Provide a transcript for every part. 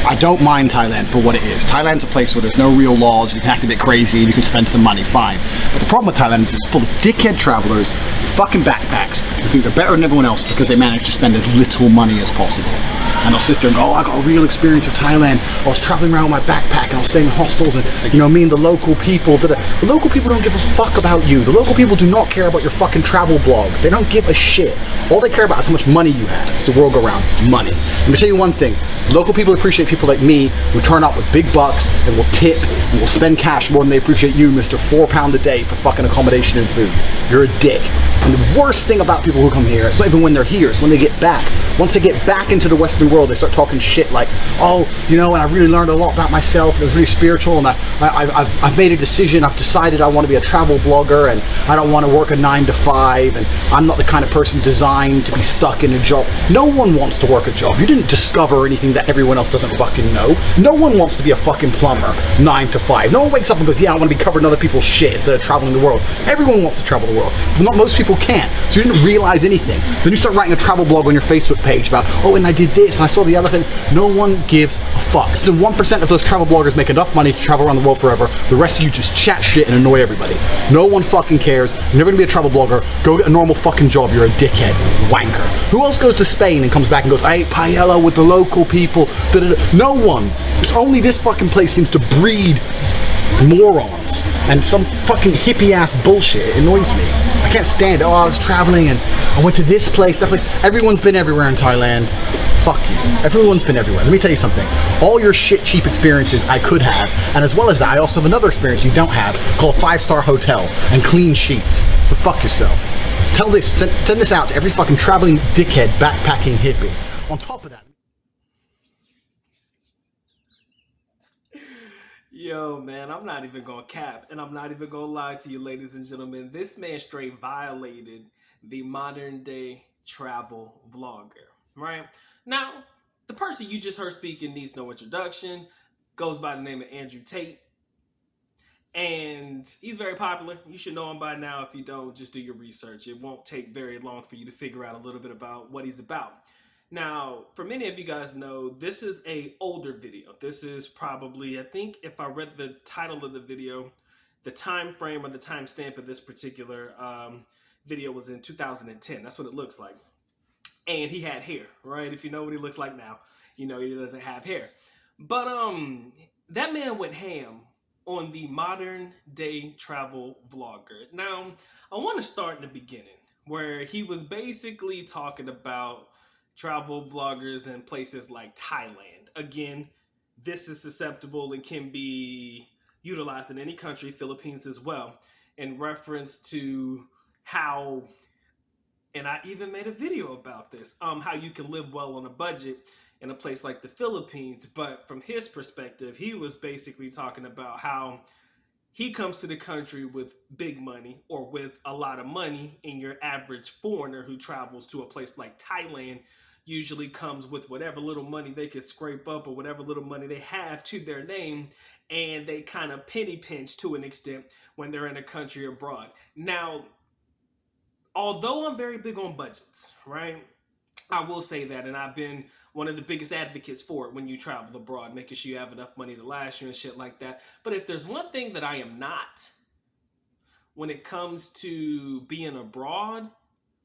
I don't mind Thailand for what it is. Thailand's a place where there's no real laws, you can act a bit crazy, and you can spend some money, fine. But the problem with Thailand is it's full of dickhead travelers with fucking backpacks who think they're better than everyone else because they manage to spend as little money as possible. And they'll sit there and, oh, I got a real experience of Thailand. I was traveling around with my backpack and I was staying in hostels and, you know, me and the local people. The local people don't give a fuck about you. The local people do not care about your fucking travel blog. They don't give a shit. All they care about is how much money you have. It's the world go round. Money. Let me tell you one thing. Local people appreciate people like me who turn up with big bucks and will tip and will spend cash more than they appreciate you, Mr. £4 a day for fucking accommodation and food. You're a dick. And the worst thing about people who come here, it's not even when they're here, it's when they get back. Once they get back into the Western world, they start talking shit like, oh, you know, and I really learned a lot about myself, and it was really spiritual, and I've made a decision, I've decided I want to be a travel blogger, and I don't want to work a 9 to 5, and I'm not the kind of person designed to be stuck in a job. No one wants to work a job. You didn't discover anything that everyone else doesn't fucking know. No one wants to be a fucking plumber, 9 to 5. No one wakes up and goes, yeah, I want to be covering other people's shit instead of traveling the world. Everyone wants to travel the world. But not most people can't. So you didn't realize anything. Then you start writing a travel blog on your Facebook page about, oh, and I did this, and I saw the other thing. No one gives a fuck. So the 1% of those travel bloggers make enough money to travel around the world forever. The rest of you just chat shit and annoy everybody. No one fucking cares. You're never gonna be a travel blogger. Go get a normal fucking job. You're a dickhead. Wanker. Who else goes to Spain and comes back and goes, I ate paella with the local people? Da-da-da. No one. It's only this fucking place seems to breed morons and some fucking hippie ass bullshit. It annoys me. I can't stand it. Oh, I was traveling and I went to this place, that place. Everyone's been everywhere in Thailand. Fuck you. Everyone's been everywhere. Let me tell you something. All your shit cheap experiences I could have, and as well as that, I also have another experience you don't have called a 5-star hotel and clean sheets. So fuck yourself. Tell this, send this out to every fucking traveling dickhead backpacking hippie. On top of that, yo, man, I'm not even gonna cap, and I'm not even gonna lie to you, ladies and gentlemen. This man straight violated the modern day travel vlogger, right? Now, the person you just heard speaking needs no introduction, goes by the name of Andrew Tate, and he's very popular. You should know him by now. If you don't, just do your research. It won't take very long for you to figure out a little bit about what he's about. Now, for many of you guys know, this is an older video. This is probably, I think if I read the title of the video, the time frame or the timestamp of this particular video was in 2010. That's what it looks like. And he had hair, right? If you know what he looks like now, you know he doesn't have hair. But that man went ham on the modern day travel vlogger. Now, I want to start in the beginning, where he was basically talking about travel vloggers in places like Thailand. Again, this is susceptible and can be utilized in any country, Philippines as well, in reference to how, and I even made a video about this, how you can live well on a budget in a place like the Philippines. But from his perspective, he was basically talking about how he comes to the country with big money or with a lot of money, and your average foreigner who travels to a place like Thailand usually comes with whatever little money they could scrape up or whatever little money they have to their name, and they kind of penny pinch to an extent when they're in a country abroad. Now, although I'm very big on budgets, right? I will say that, and I've been one of the biggest advocates for it when you travel abroad, making sure you have enough money to last you and shit like that. But if there's one thing that I am not when it comes to being abroad,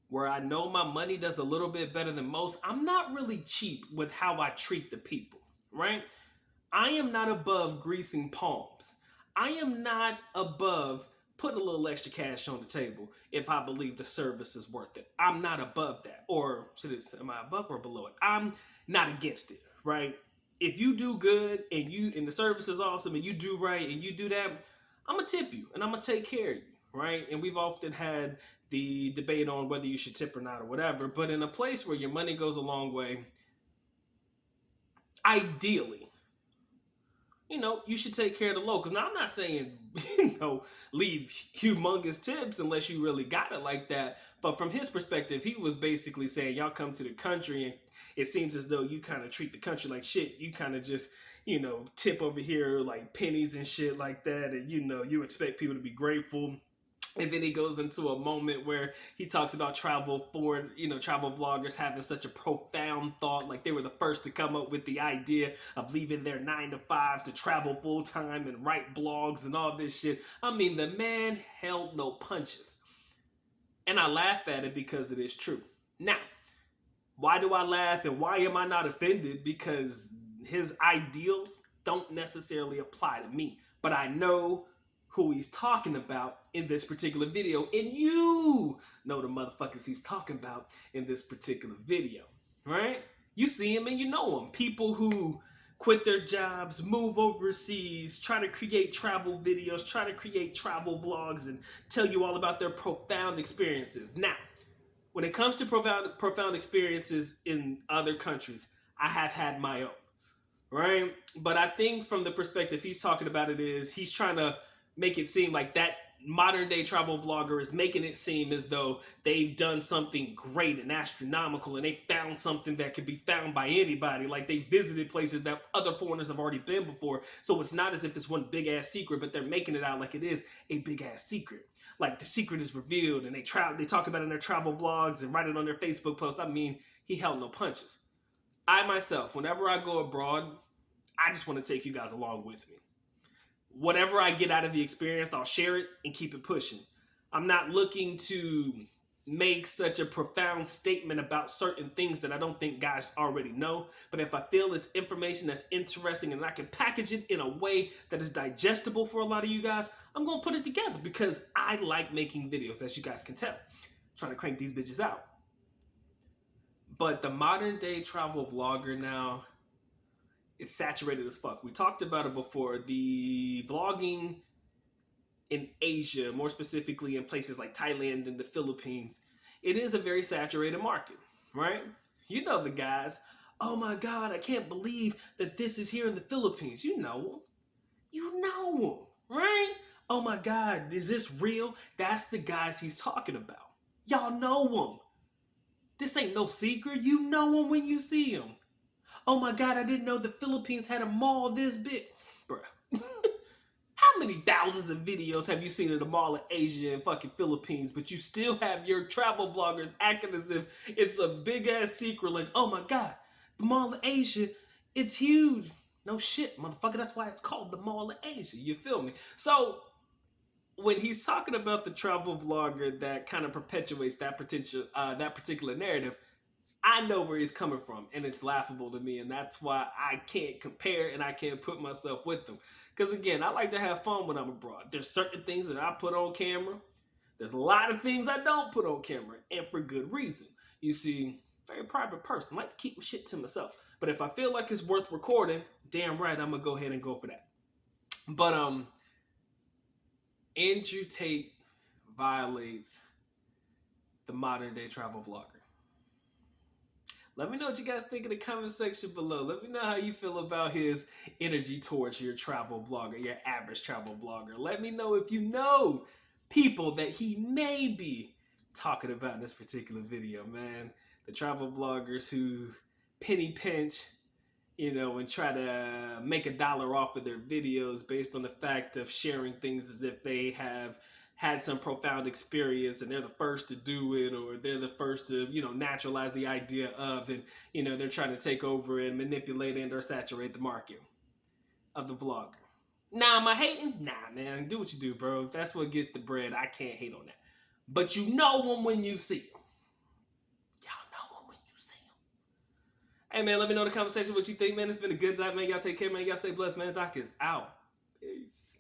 where I know my money does a little bit better than most, I'm not really cheap with how I treat the people, right? I am not above greasing palms. I am not above putting a little extra cash on the table if I believe the service is worth it. I'm not above that. Or am I above or below it? I'm not against it, right? If you do good and the service is awesome and you do right and you do that, I'm gonna tip you and I'm gonna take care of you, right? And we've often had the debate on whether you should tip or not or whatever, but in a place where your money goes a long way, ideally, you should take care of the locals. Now, I'm not saying, leave humongous tips unless you really got it like that. But from his perspective, he was basically saying, y'all come to the country and it seems as though you kind of treat the country like shit. You kind of just, tip over here like pennies and shit like that. And, you expect people to be grateful. And then he goes into a moment where he talks about travel vloggers having such a profound thought, like they were the first to come up with the idea of leaving their 9 to 5 to travel full time and write blogs and all this shit. I mean, the man held no punches. And I laugh at it because it is true. Now, why do I laugh and why am I not offended? Because his ideals don't necessarily apply to me. But I know who he's talking about in this particular video, and you know the motherfuckers he's talking about in this particular video, right? You see him and you know him. People who quit their jobs, move overseas, try to create travel videos, try to create travel vlogs, and tell you all about their profound experiences. Now, when it comes to profound experiences in other countries, I have had my own, right? But I think from the perspective he's talking about it is he's trying to make it seem like that modern day travel vlogger is making it seem as though they've done something great and astronomical and they found something that could be found by anybody, like they visited places that other foreigners have already been before. So it's not as if it's one big ass secret, but they're making it out like it is a big ass secret. Like the secret is revealed and they talk about it in their travel vlogs and write it on their Facebook post. I mean, he held no punches. I myself, whenever I go abroad, I just want to take you guys along with me. Whatever I get out of the experience, I'll share it and keep it pushing. I'm not looking to make such a profound statement about certain things that I don't think guys already know. But if I feel it's information that's interesting and I can package it in a way that is digestible for a lot of you guys, I'm going to put it together because I like making videos, as you guys can tell. I'm trying to crank these bitches out. But the modern day travel vlogger now, it's saturated as fuck. We talked about it before. The vlogging in Asia, more specifically in places like Thailand and the Philippines, it is a very saturated market, right? You know the guys. Oh my God, I can't believe that this is here in the Philippines. You know them. You know them, right? Oh my God, is this real? That's the guys he's talking about. Y'all know them. This ain't no secret. You know them when you see them. Oh my God, I didn't know the Philippines had a mall this big. Bruh. How many thousands of videos have you seen in the mall of Asia and fucking Philippines, but you still have your travel vloggers acting as if it's a big ass secret, like, oh my God, the mall of Asia, it's huge. No shit, motherfucker, that's why it's called the mall of Asia, you feel me? So, when he's talking about the travel vlogger that kind of perpetuates that particular narrative, I know where he's coming from, and it's laughable to me, and that's why I can't compare and I can't put myself with them. Because again, I like to have fun when I'm abroad. There's certain things that I put on camera. There's a lot of things I don't put on camera, and for good reason. You see, very private person. I like to keep my shit to myself. But if I feel like it's worth recording, damn right, I'm going to go ahead and go for that. But Andrew Tate violates the modern day travel vlogger. Let me know what you guys think in the comment section below. Let me know how you feel about his energy towards your travel vlogger, your average travel vlogger. Let me know if you know people that he may be talking about in this particular video, man. The travel vloggers who penny pinch, you know, and try to make $1 off of their videos based on the fact of sharing things as if they have had some profound experience and they're the first to do it, or they're the first to, you know, naturalize the idea of, and, you know, they're trying to take over and manipulate and or saturate the market of the vlogger. Nah, am I hating? Nah, man, do what you do, bro. If that's what gets the bread, I can't hate on that. But you know them when you see them. Y'all know them when you see them. Hey, man, let me know in the comment section what you think, man. It's been a good time, man. Y'all take care, man. Y'all stay blessed, man. Doc is out. Peace.